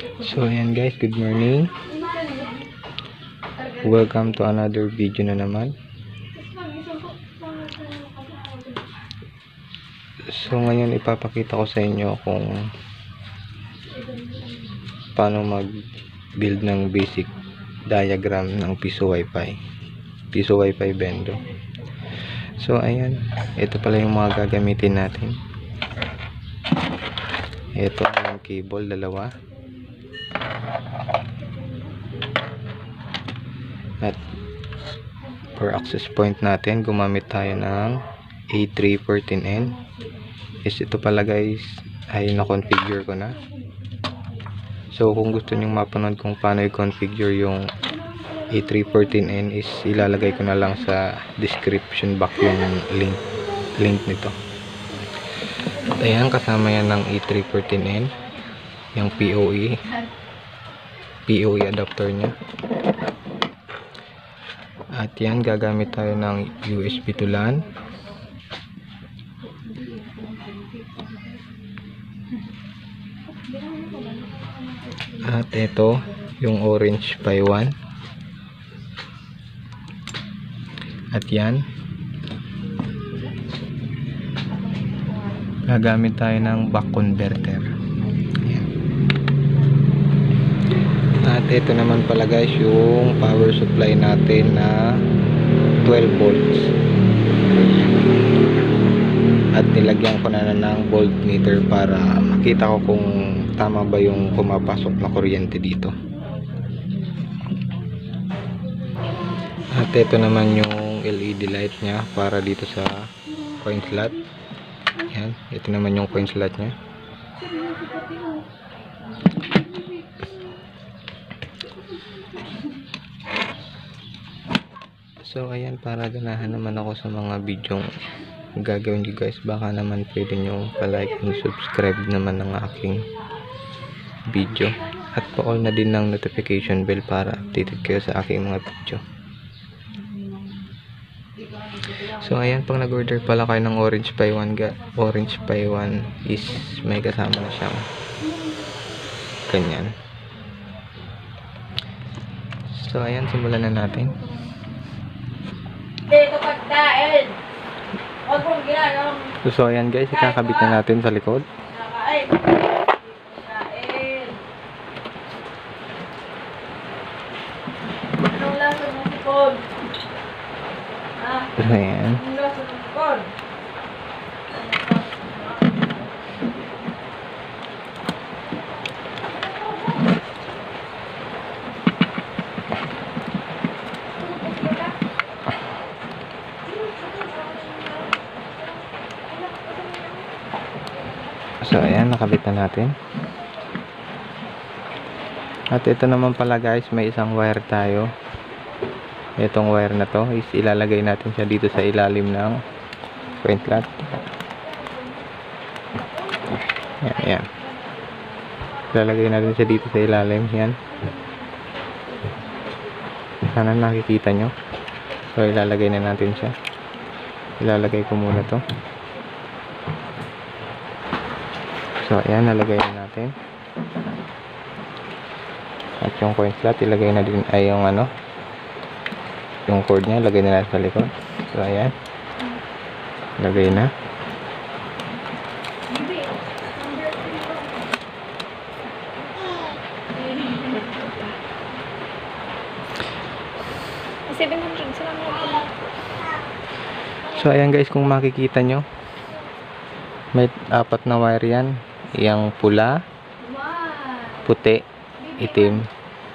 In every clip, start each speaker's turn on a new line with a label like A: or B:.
A: So ayan guys, good morning. Welcome to another video na naman. So ngayon ipapakita ko sa inyo kung paano mag-build ng basic diagram ng Piso Wi-Fi. Piso Wi-Fi Bendo. So ayan, ito pala yung mga gagamitin natin. Ito yung cable, dalawa. At for access point natin, gumamit tayo ng A314N. Ito pala guys ay na-configure ko na. So kung gusto nyong mapanood kung paano i-configure yung A314N is ilalagay ko na lang sa description box yung link nito. At ayan, kasama yan ng A314N, yung PoE adapter nya. At yan, gagamit tayo ng USB to LAN. At ito yung Orange Pi 1. At yan, gagamit tayo ng back converter. Ayan. At ito naman pala guys yung power supply natin na 12 volts. At nilagyan ko na ng voltmeter para makita ko kung tama ba yung pumapasok na kuryente dito. At ito naman yung LED light nya para dito sa coin slot. Yan, ito naman yung coin slot nya. So ayan, para ganahan naman ako sa mga video gagawin nyo guys, baka naman pwede nyo pa-like and subscribe naman ng aking video at pa-all na din ng notification bell para updated kayo sa aking mga video. So ayan, pag nag-order pala kayo ng Orange Pi 1, Orange Pi 1 is may kasama na siyang ganyan. So ayan, simulan na natin. So ayan guys, ikakabit na natin sa likod. Ayan. So ayan, nakabit na natin. At ito naman pala guys, may isang wire tayo. Itong wire na to is ilalagay natin siya dito sa ilalim ng coin slot. Yan, yan. Ilalagay natin siya dito sa ilalim. Yan. Sana nakikita nyo. So ilalagay na natin siya. Ilalagay ko muna to. So ayan, nalagay na natin. At yung coin slot ilagay na din ay yung ano, yung cord nya, lagay na natin sa likod. So ayan, lagay na. So ayan guys, kung makikita nyo, may apat na wire yan. Yang pula, puti, itim,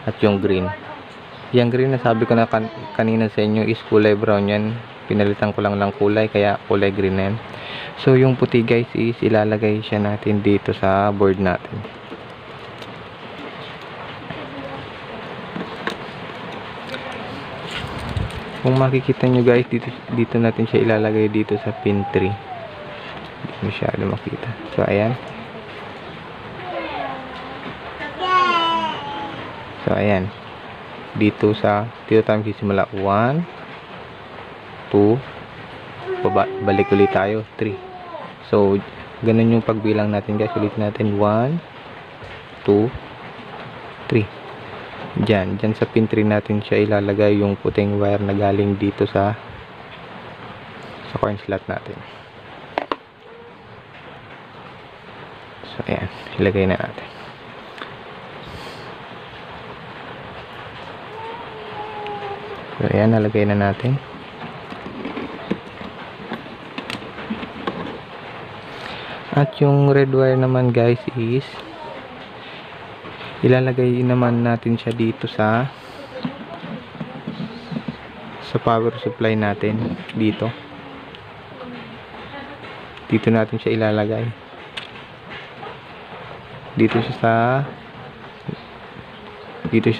A: at yung green. Yung green na sabi ko na kanina sa inyo is kulay brown yan. Pinalitan ko lang ng kulay, kaya kulay green na yan. So yung puti guys is ilalagay siya natin dito sa board natin. Kung makikita nyo guys, dito natin siya ilalagay dito sa pin 3. Hindi masyado makita. So ayan. So ayan, dito tayo sisimula. 1 2, balik ulit tayo 3. So ganun yung pagbilang natin guys. Ulit natin 1 2 3. Dyan sa pin 3 natin siya ilalagay yung puting wire na galing dito sa coin slot natin. So ayan, ilagay na natin. So ayan, nalagay na natin. At yung red wire naman guys is ilalagay naman natin siya dito sa power supply natin dito natin siya ilalagay dito siya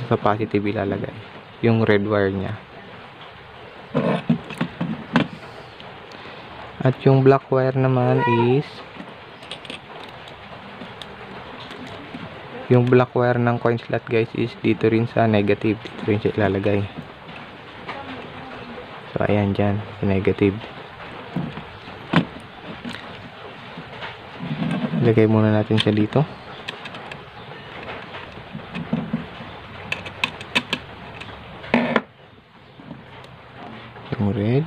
A: sa positive ilalagay yung red wire nya. At yung black wire naman is yung black wire ng coin slot guys is dito rin sa negative, dito rin siya ilalagay. So ayan dyan, negative. Ilagay muna natin siya dito. Yung red.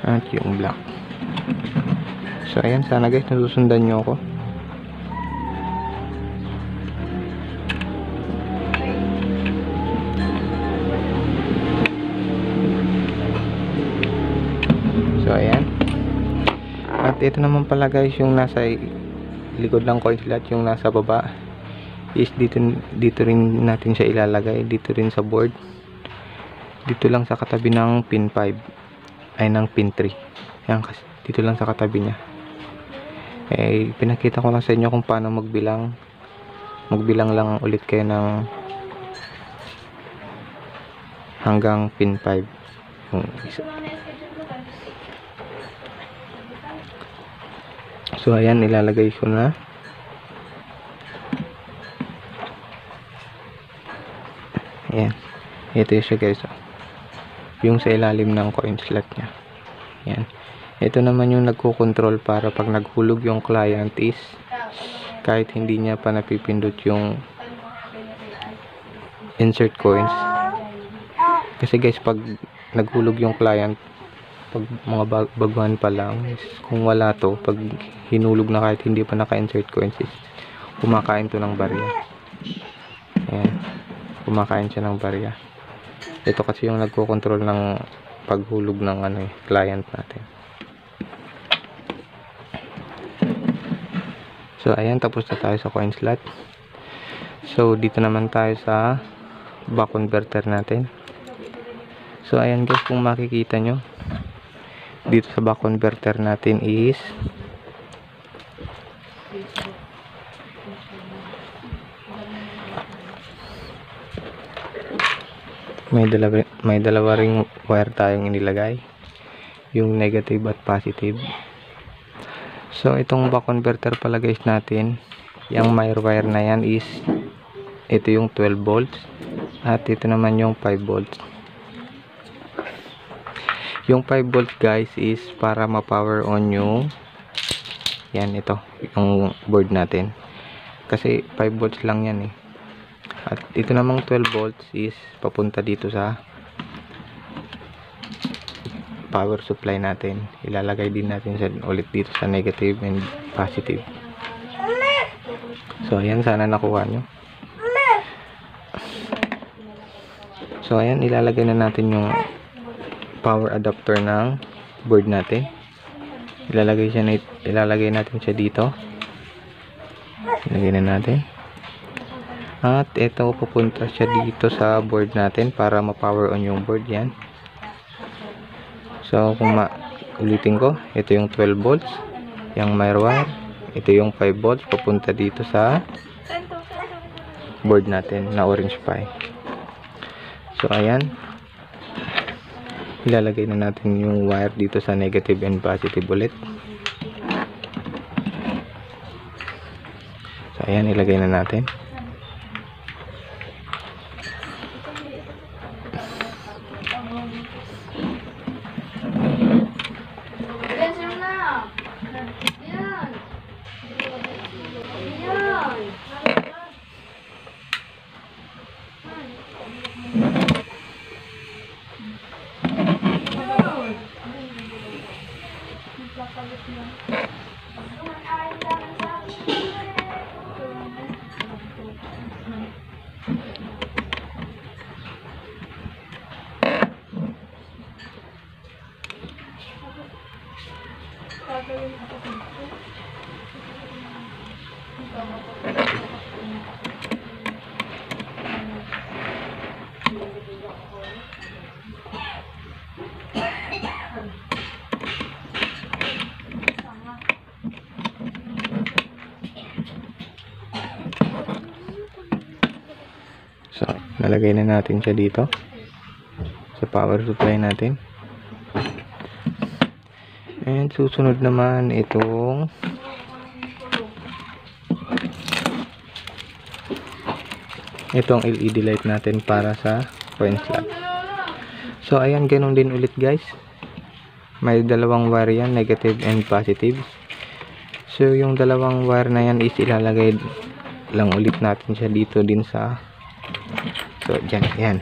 A: At yung black. So ayan, sana guys nasusundan nyo ako. So ayan. At ito naman pala guys yung nasa likod ng coin slot, yung nasa baba is dito rin natin siya ilalagay, dito rin sa board, dito lang sa katabi ng pin 5 ay ng pin 3. Ayan, kasi dito lang sa katabi niya. Eh, pinakita ko lang sa inyo kung paano magbilang lang ulit kayo ng hanggang pin 5 yung isa. So ayan, ilalagay ko na. Ayan, ito siya guys, yung sa ilalim ng coin slot nya. Ayan, ito naman yung nagko-control para pag naghulog yung client is kahit hindi niya pa napipindot yung insert coins. Kasi guys, pag naghulog yung client, pag mga baguhan pa lang, kung wala to, pag hinulog na kahit hindi pa naka-insert coins is kumakain to ng barya. Ayan, kumakain siya ng barya. Ito kasi yung nagko-control ng paghulog ng client natin. So ayan, tapos na tayo sa coin slot. So dito naman tayo sa back converter natin. So ayan guys, kung makikita nyo, dito sa back converter natin is may dalawa ring wire tayong inilagay, yung negative at positive. So itong back converter pala guys natin, yung may wire na yan is ito yung 12 volts at ito naman yung 5 volts. Yung 5 volts guys is para ma-power on yung yan, ito yung board natin, kasi 5 volts lang yan eh. At ito namang 12 volts is papunta dito sa power supply natin. Ilalagay din natin ulit dito sa negative and positive. So ayan, sana nakuha nyo. So ayan, ilalagay na natin yung power adapter ng board natin. Ilalagay natin siya dito. Ilagay na natin. At ito, pupunta siya dito sa board natin para ma-power on yung board yan. So kung ulitin ko, ito yung 12 volts, yung may wire, ito yung 5 volts, papunta dito sa board natin na orange pi. So ayan, ilalagay na natin yung wire dito sa negative and positive ulit. So ayan, ilagay na natin. So, nalagay na natin siya dito sa power supply natin. And susunod naman itong LED light natin para sa coin slot. So, ayan, ganun din ulit guys. May dalawang wire yan, negative and positive. So, yung dalawang wire na yan is ilalagay lang ulit natin siya dito din sa, so, dyan, yan,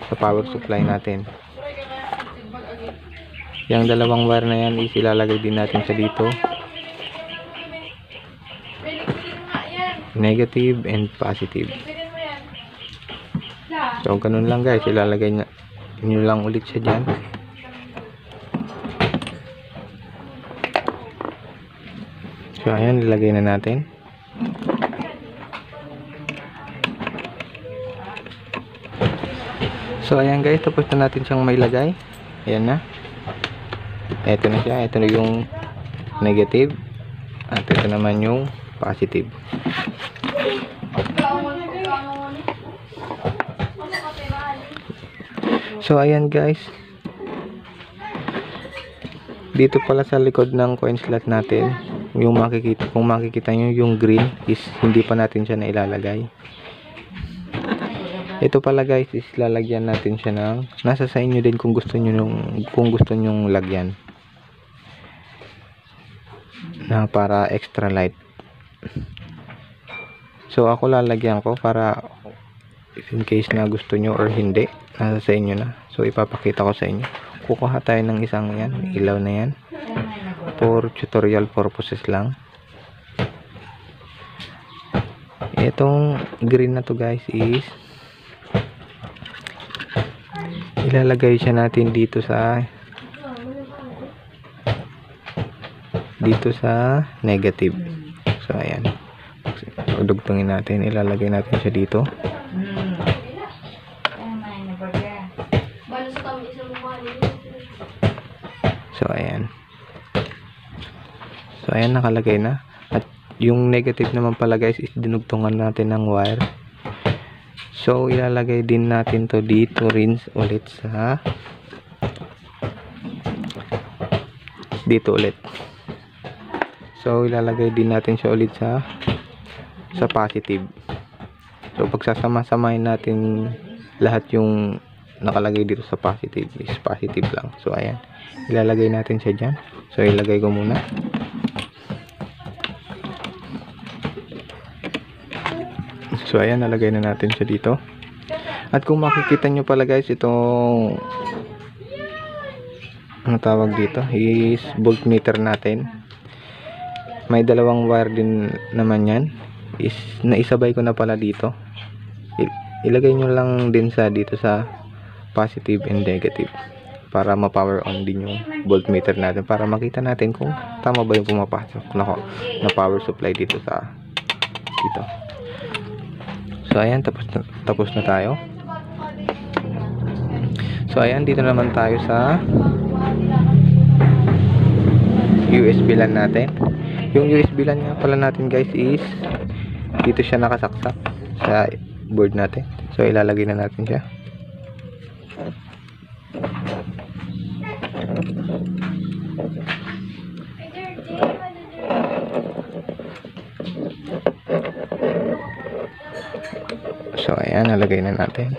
A: sa power supply natin. Yung dalawang wire na yan is ilalagay din natin siya dito, negative and positive. So, ganun lang guys, ilalagay nyo lang ulit siya dyan. So, ayan, ilagay na natin. So, ayan guys, tapos na natin siyang mailagay. Ayan na. Ito na siya. Ito na yung negative. At ito naman yung positive. So, ayan guys. Dito pala sa likod ng coin slot natin, yung makikita, kung makikita nyo yung green is hindi pa natin siya nailalagay. Ito pala guys is lalagyan natin siya ng, nasa sa inyo din kung gusto nyong lagyan na para extra light. So ako lalagyan ko para in case na gusto nyo or hindi, nasa sa inyo na. So ipapakita ko sa inyo. Kukuha tayo ng isang yan, ilaw na yan, for tutorial purposes lang. Itong green na to guys is ilalagay siya natin dito sa negative. So ayan, dugtungin natin, ilalagay natin siya dito. So ayan. So ayan, nakalagay na. At yung negative naman pala guys is dinugtungan natin ng wire. So ilalagay din natin to dito rin ulit sa dito ulit. So ilalagay din natin siya ulit sa positive. So pagsasama-samahin natin lahat yung nakalagay dito sa positive is positive lang. So ayan, ilalagay natin siya dyan. So ilagay ko muna. So ayan, nalagay na natin siya dito. At kung makikita nyo pala guys, itong ano tawag dito is voltmeter natin. May dalawang wire din naman yan, is naisabay ko na pala dito. Ilagay nyo lang din sa dito sa positive and negative para ma-power on din yung voltmeter natin, para makita natin kung tama ba yung pumapasok na power supply dito sa dito. So ayan, tapos na tayo. So ayan, dito naman tayo sa USB LAN natin. Yung USB LAN nga pala natin guys is dito siya nakasaksak sa board natin. So ilalagay na natin siya. So ayan, nalagay na natin.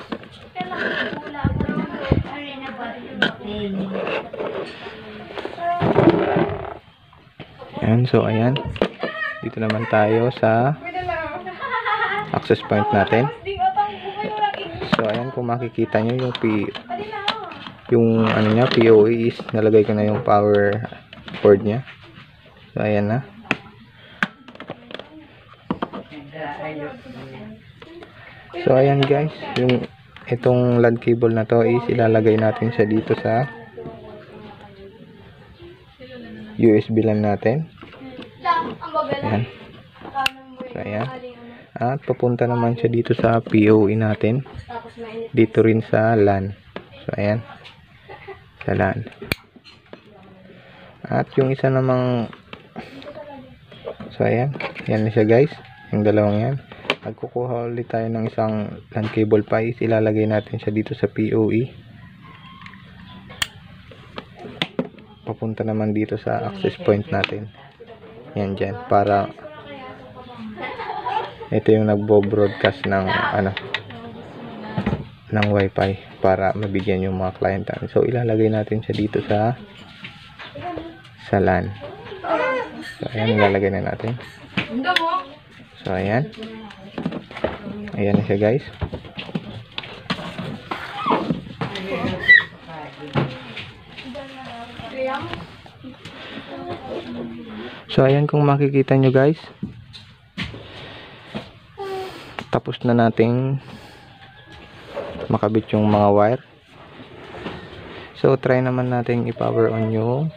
A: Ayan, so ayan, dito naman tayo sa access point natin. So ayan, kung makikita nyo yung ano nya, POE is nalagay ko na yung power cord niya. So ayan na. So ayan guys, yung itong LAN cable na to is ilalagay natin siya dito sa USB LAN natin. Ayan. So ayan. At papunta naman siya dito sa PoE natin. Dito rin sa LAN. So ayan. Sa LAN. At yung isa namang, so ayan. Yan na siya guys. Yung dalawang yan. Magkukuha ulit tayo ng isang LAN cable pa. Ilalagay natin siya dito sa PoE. Papunta naman dito sa access point natin. Yan dyan. Para ito yung nagbo-broadcast ng ng wifi para mabigyan yung mga client natin. So ilalagay natin siya dito sa LAN. So ayan, ilalagay na natin. So ayan. Ayan na siya guys. So ayan, kung makikita nyo guys, tapos na nating makabit yung mga wire. So try naman nating i-power on yung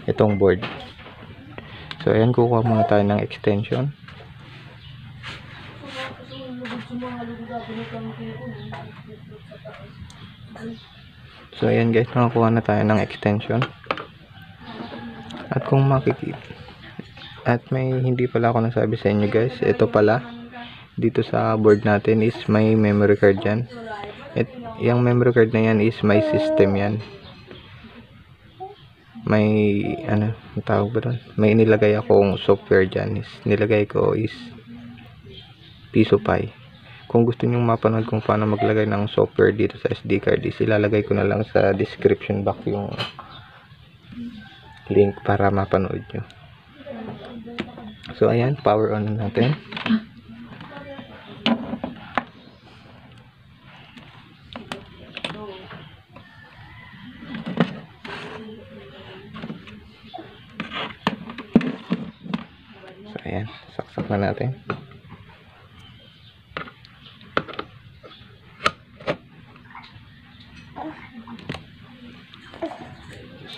A: itong board. So ayan, kukuha muna tayo ng extension. So ayan guys, nakakuha na tayo ng extension. At kung makikita, at may hindi pala ako nasabi sa inyo guys, ito pala dito sa board natin is may memory card yan. At yung memory card na yan is may system yan. May ang tawag ba doon? May nilagay akong software dyan. Nilagay ko is PisoPi. Kung gusto nyo mapanood kung paano maglagay ng software dito sa SD card, is ilalagay ko na lang sa description box yung link para mapanood nyo. So ayan, power on natin. So ayan, saksak na natin.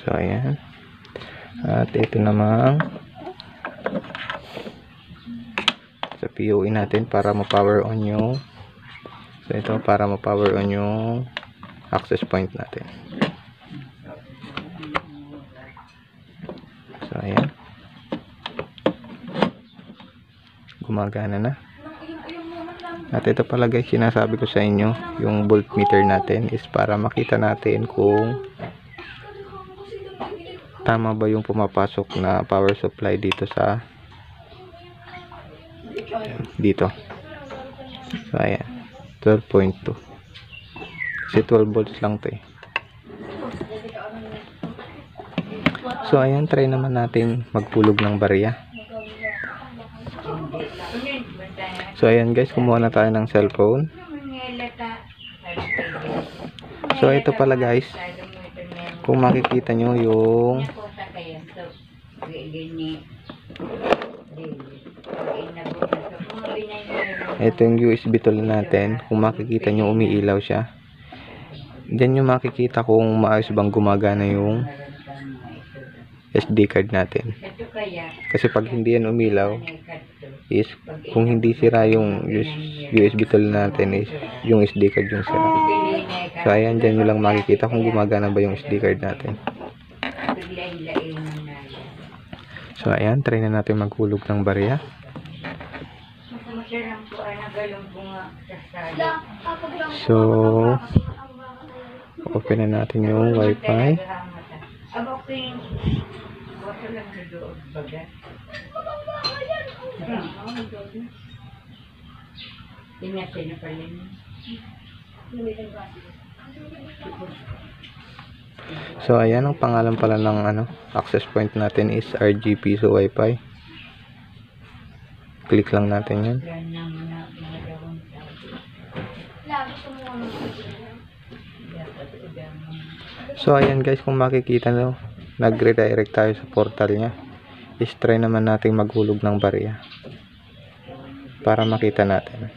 A: So ayan. At ito namang sa PoE natin para ma-power on yung, so ito para ma-power on yung access point natin. So ayan, gumagana na. At ito pala guys, sinasabi ko sa inyo, yung voltmeter natin is para makita natin kung tama ba yung pumapasok na power supply dito sa dito. So ayan, 12.2 kasi 12 volts lang to eh. So ayan, try naman natin magpulog ng barya. So ayan guys, kumuha na tayo ng cellphone. So ito pala guys, kung makikita nyo yung ito yung USB tool natin, kung makikita nyo umiilaw siya. Diyan nyo makikita kung maayos bang gumagana yung SD card natin. Kasi pag hindi yan umilaw is kung hindi sira yung USB tool natin, is yung SD card yung sira. So ayan, dyan nyo lang makikita kung gumagana ba yung SD card natin. So ayan, try na natin maghulog ng barya. So open na natin yung wifi. So ayan, ang pangalan pala ng access point natin is RG Piso Wi-Fi. Click lang natin yan. So ayan guys, kung makikita nyo, nagre-redirect tayo sa portal nya. Is try naman natin maghulog ng barya para makita natin.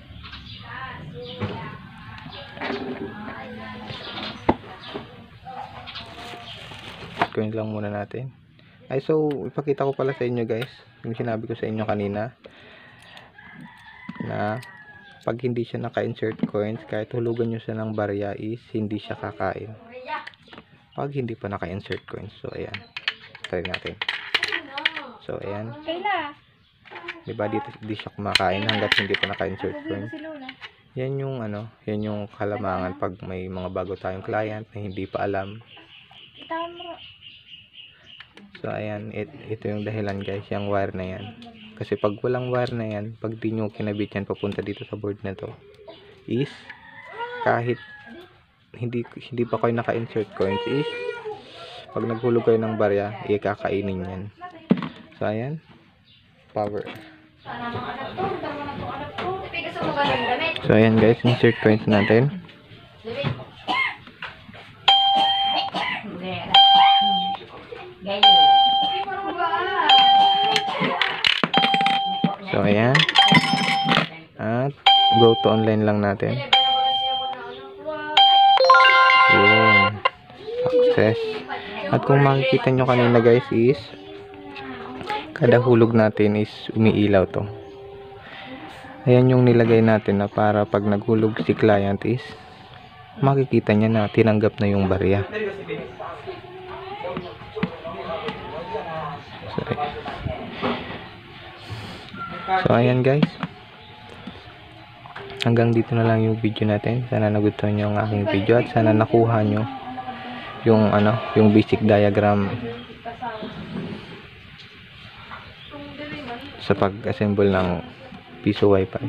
A: Gawin lang muna natin. Ay, so ipakita ko pala sa inyo guys, yung sinabi ko sa inyo kanina na pag hindi siya naka-insert coins, kahit hulugan nyo siya ng barya is hindi siya kakain pag hindi pa naka-insert coins. So ayan, try natin. So ayan, diba dito di siya kumakain hanggat hindi pa naka-insert coins. Yan yung ano, yan yung kalamangan pag may mga bago tayong client na hindi pa alam. So ayan, ito yung dahilan guys, yung wire na yan. Kasi pag walang wire na yan, pag di nyo kinabit yan papunta dito sa board na to, is kahit hindi pa kayo naka-insert coins, is pag naghulog kayo ng barya, ikakainin yan. So ayan, power. So ayan guys, insert coins natin. So ayan, at go to online lang natin. Yun, success. At kung makikita nyo kanina guys is kada hulog natin is umiilaw to. Ayan yung nilagay natin na para pag naghulog si client is makikita niya na tinanggap na yung barya. So ayan guys, hanggang dito na lang yung video natin. Sana nagustuhan nyo ang aking video at sana nakuha nyo yung yung basic diagram sa pag-assemble ng piso wifi.